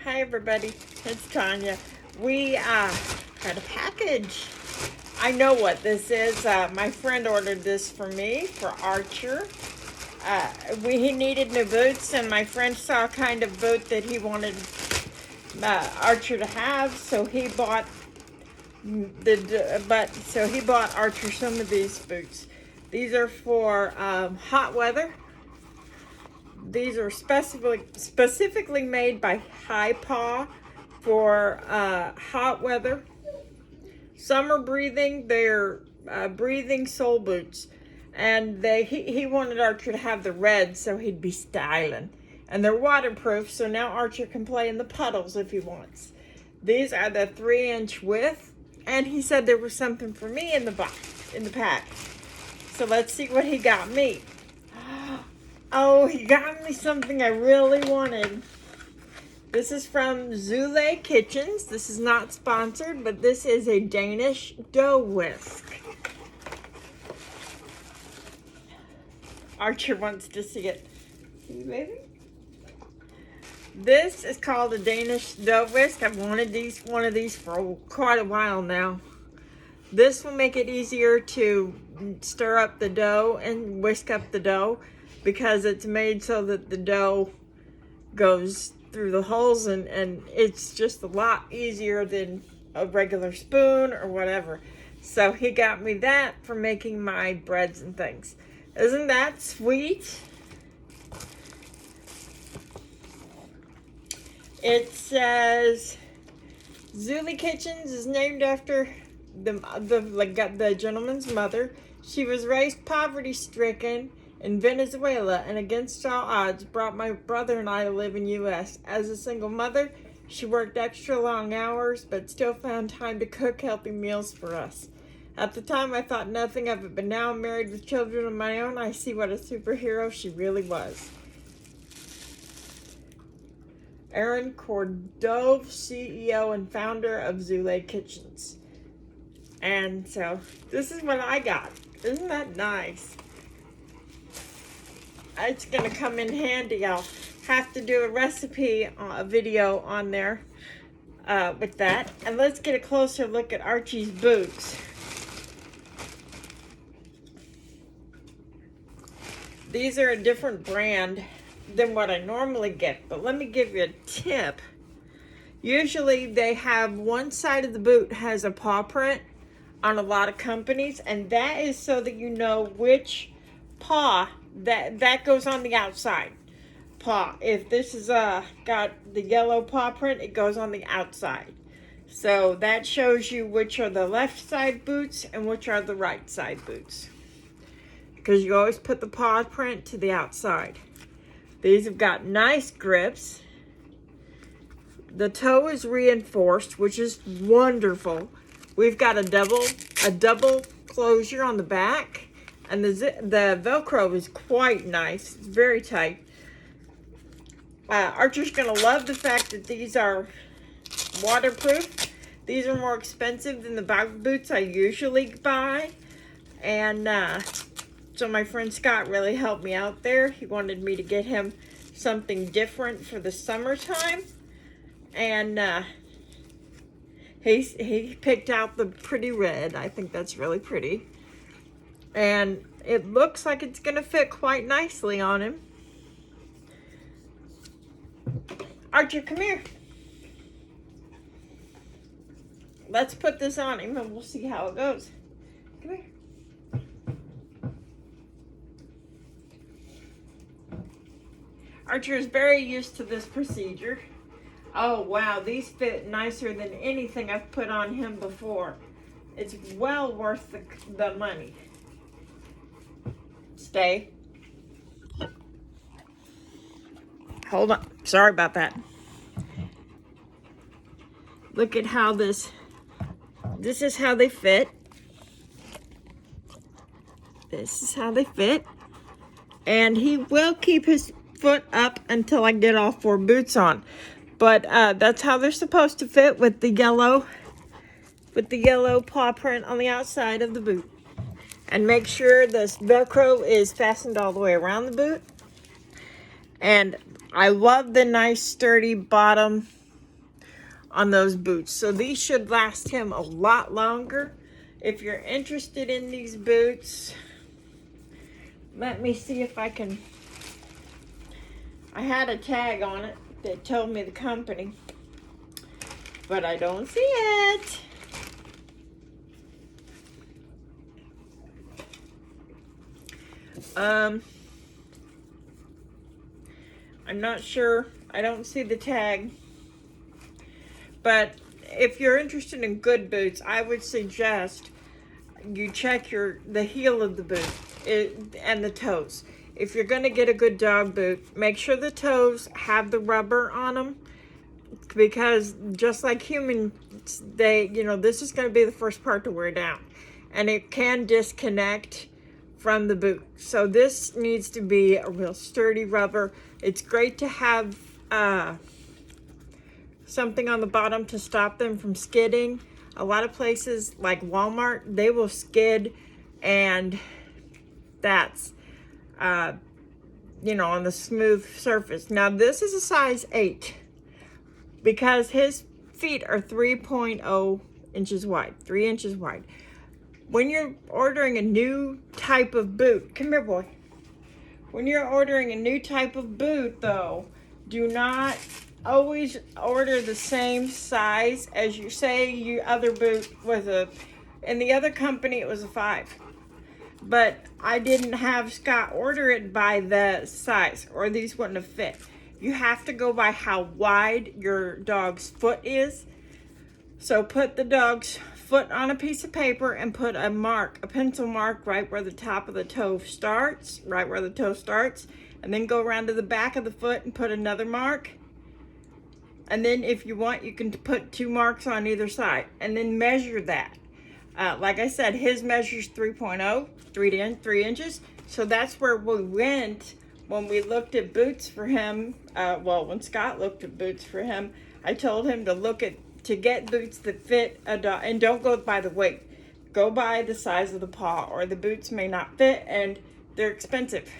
Hi everybody, it's Tanya. We got a package. I know what this is. My friend ordered this for me, for Archer. He needed new boots, and my friend saw a kind of boot that he wanted Archer to have, so he bought he bought Archer some of these boots. These are for hot weather. These are specifically made by High Paw for hot weather. Summer breathing, they're breathing sole boots. And he wanted Archer to have the red so he'd be styling. And they're waterproof, so now Archer can play in the puddles if he wants. These are the 3-inch width. And he said there was something for me in the pack. So let's see what he got me. Oh, he got me something I really wanted. This is from Zule Kitchens. This is not sponsored, but this is a Danish dough whisk. Archer wants to see it. See, baby? This is called a Danish dough whisk. I've wanted one of these for quite a while now. This will make it easier to stir up the dough and whisk up the dough, because it's made so that the dough goes through the holes, and it's just a lot easier than a regular spoon or whatever. So he got me that for making my breads and things. Isn't that sweet? It says Zule Kitchens is named after the gentleman's mother. She was raised poverty-stricken in Venezuela, and against all odds brought my brother and I to live in U.S. As a single mother, she worked extra long hours, but still found time to cook healthy meals for us. At the time, I thought nothing of it, but now I'm married with children of my own. I see what a superhero she really was. Erin Cordove, CEO and founder of Zule Kitchens. And so, this is what I got. Isn't that nice? It's going to come in handy. I'll have to do a recipe video on there with that. And let's get a closer look at Archie's boots. These are a different brand than what I normally get, but let me give you a tip. Usually they have one side of the boot has a paw print on a lot of companies, and that is so that you know which paw that goes on the outside paw. If this is got the yellow paw print, it goes on the outside. So that shows you which are the left side boots and which are the right side boots, because you always put the paw print to the outside. These have got nice grips. The toe is reinforced, which is wonderful. We've got a double closure on the back, and the Velcro is quite nice. It's very tight. Archer's gonna love the fact that these are waterproof. These are more expensive than the boots I usually buy, and so my friend Scott really helped me out there. He wanted me to get him something different for the summertime, and he picked out the pretty red. I think that's really pretty, and it looks like it's gonna fit quite nicely on him. Archer, come here. Let's put this on him and we'll see how it goes. Come here. Archer is very used to this procedure. Oh wow, these fit nicer than anything I've put on him before. It's well worth the money. Stay. Hold on. Sorry about that. Look at how this is how they fit. This is how they fit. And he will keep his foot up until I get all 4 boots on. But that's how they're supposed to fit, with the yellow paw print on the outside of the boot. And make sure this Velcro is fastened all the way around the boot. And I love the nice sturdy bottom on those boots. So these should last him a lot longer. If you're interested in these boots, let me see if I can. I had a tag on it that told me the company, but I don't see it. I'm not sure. I don't see the tag. But if you're interested in good boots, I would suggest you check the heel of the boot and the toes. If you're going to get a good dog boot, make sure the toes have the rubber on them, because just like humans, this is going to be the first part to wear down, and it can disconnect from the boot. So this needs to be a real sturdy rubber. It's great to have something on the bottom to stop them from skidding. A lot of places like Walmart, they will skid, and that's on the smooth surface. Now this is a size 8 because his feet are 3.0 inches wide, 3 inches wide. When you're ordering a new type of boot, come here, boy. When you're ordering a new type of boot, though, do not always order the same size as you say your other boot was in the other company it was a 5. But I didn't have Scott order it by the size, or these wouldn't have fit. You have to go by how wide your dog's foot is. So put the dog's foot on a piece of paper and put a pencil mark right where the top of the toe starts, and then go around to the back of the foot and put another mark. And then if you want, you can put 2 marks on either side and then measure that. Like I said, his measures 3.0, 3 inches. So that's where we went when we looked at boots for him. When Scott looked at boots for him, I told him to get boots that fit a dog, and don't go by the weight. Go by the size of the paw, or the boots may not fit and they're expensive.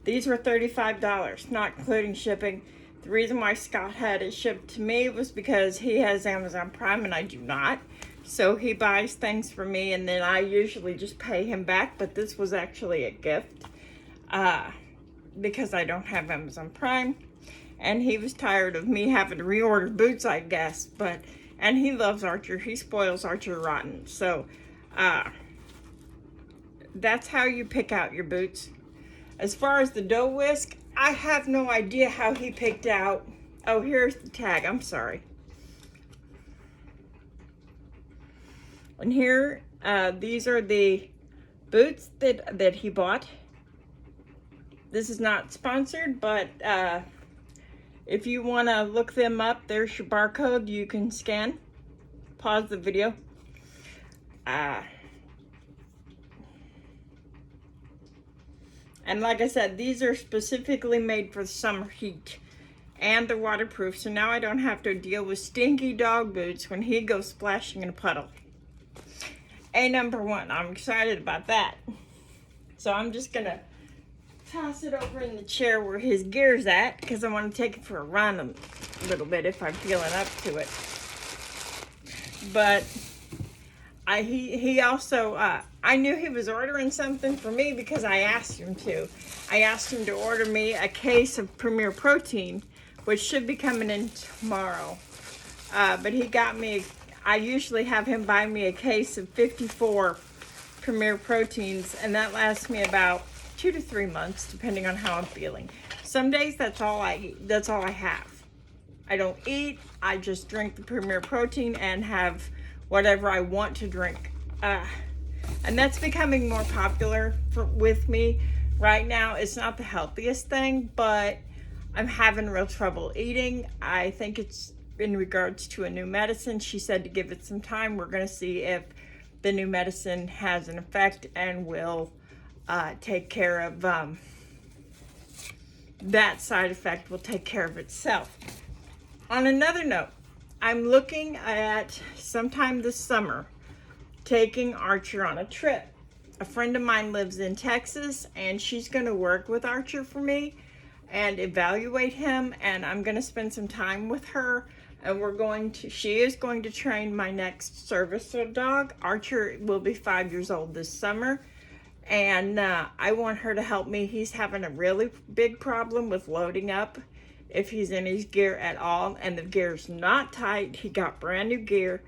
These were $35, not including shipping. The reason why Scott had it shipped to me was because he has Amazon Prime and I do not. So he buys things for me and then I usually just pay him back. But this was actually a gift because I don't have Amazon Prime. And he was tired of me having to reorder boots, I guess. And he loves Archer. He spoils Archer rotten. So that's how you pick out your boots. As far as the doe whisk, I have no idea how he picked out. Oh, here's the tag. I'm sorry. And here, these are the boots that he bought. This is not sponsored, but if you want to look them up, there's your barcode you can scan. Pause the video. And like I said, these are specifically made for summer heat. And they're waterproof, so now I don't have to deal with stinky dog boots when he goes splashing in a puddle. #1, I'm excited about that. So I'm just going to toss it over in the chair where his gear's at, because I want to take it for a run a little bit if I'm feeling up to it. But he also, I knew he was ordering something for me because I asked him to. I asked him to order me a case of Premier Protein, which should be coming in tomorrow. But he got me, I usually have him buy me a case of 54 Premier Proteins, and that lasts me about 2 to 3 months, depending on how I'm feeling. Some days that's all I eat. That's all I have. I don't eat. I just drink the Premier Protein and have whatever I want to drink. And that's becoming more popular with me. Right now, it's not the healthiest thing, but I'm having real trouble eating. I think it's in regards to a new medicine. She said to give it some time. We're going to see if the new medicine has an effect and will take care of that side effect will take care of itself. On another note, I'm looking at sometime this summer taking Archer on a trip. A friend of mine lives in Texas and she's going to work with Archer for me and evaluate him, and I'm going to spend some time with her And she is going to train my next servicer dog. Archer will be 5 years old this summer. And I want her to help me. He's having a really big problem with loading up if he's in his gear at all. And the gear's not tight. He got brand new gear.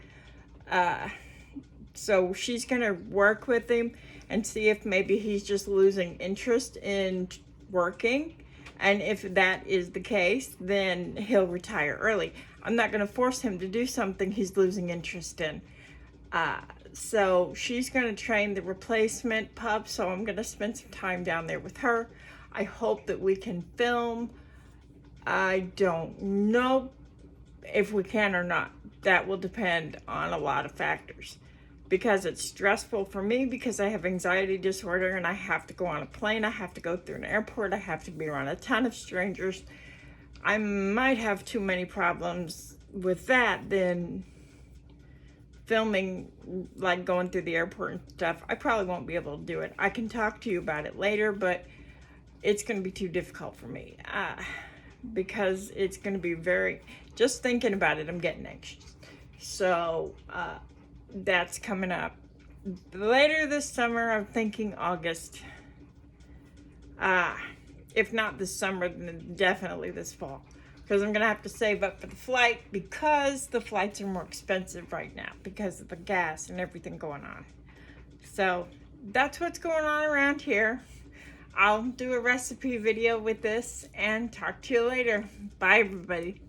So she's going to work with him and see if maybe he's just losing interest in working. And if that is the case, then he'll retire early. I'm not going to force him to do something he's losing interest in. So she's going to train the replacement pup, so I'm going to spend some time down there with her. I hope that we can film. I don't know if we can or not. That will depend on a lot of factors. Because it's stressful for me, because I have anxiety disorder and I have to go on a plane, I have to go through an airport, I have to be around a ton of strangers. I might have too many problems with that than filming, like going through the airport and stuff. I probably won't be able to do it. I can talk to you about it later, but it's going to be too difficult for me because it's going to be just thinking about it, I'm getting anxious. So that's coming up later this summer. I'm thinking August. If not this summer, then definitely this fall. Because I'm going to have to save up for the flight, because the flights are more expensive right now because of the gas and everything going on. So that's what's going on around here. I'll do a recipe video with this and talk to you later. Bye, everybody.